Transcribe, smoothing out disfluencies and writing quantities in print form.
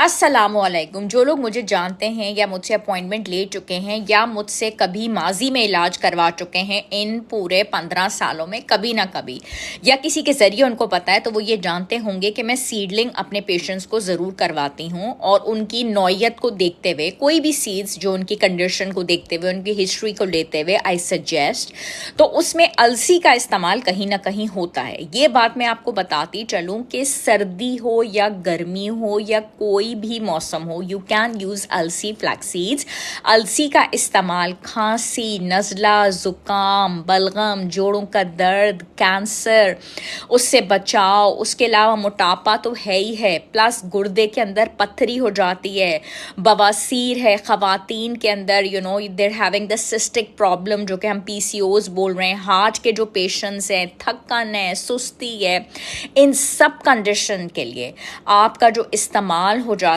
السلام علیکم. جو لوگ مجھے جانتے ہیں یا مجھ سے اپوائنٹمنٹ لے چکے ہیں یا مجھ سے کبھی ماضی میں علاج کروا چکے ہیں ان پورے 15 سالوں میں کبھی نہ کبھی یا کسی کے ذریعے ان کو پتہ ہے تو وہ یہ جانتے ہوں گے کہ میں سیڈلنگ اپنے پیشنٹس کو ضرور کرواتی ہوں، اور ان کی نوعیت کو دیکھتے ہوئے کوئی بھی سیڈز جو ان کی کنڈیشن کو دیکھتے ہوئے ان کی ہسٹری کو لیتے ہوئے آئی سجیسٹ تو اس میں السی کا استعمال کہیں نہ کہیں ہوتا ہے. یہ بات میں آپ کو بتاتی چلوں کہ سردی ہو یا گرمی ہو یا کوئی بھی موسم ہو، یو کین یوز السی فلیکس سیڈز. السی کا استعمال کھانسی، نزلہ، زکام، بلغم، جوڑوں کا درد، کینسر، اس سے بچاؤ. اس کے علاوہ موٹاپا تو ہے ہی ہے، پلس گردے کے اندر پتھری ہو جاتی ہے، بواسیر ہے خواتین کے اندر، دیر ہیونگ دا سسٹک پرابلم جو کہ ہم پی سی اوز بول رہے ہیں، ہارٹ کے جو پیشنٹس ہیں، تھکن ہے، سستی ہے، ان سب کنڈیشن کے لیے آپ کا جو استعمال ہو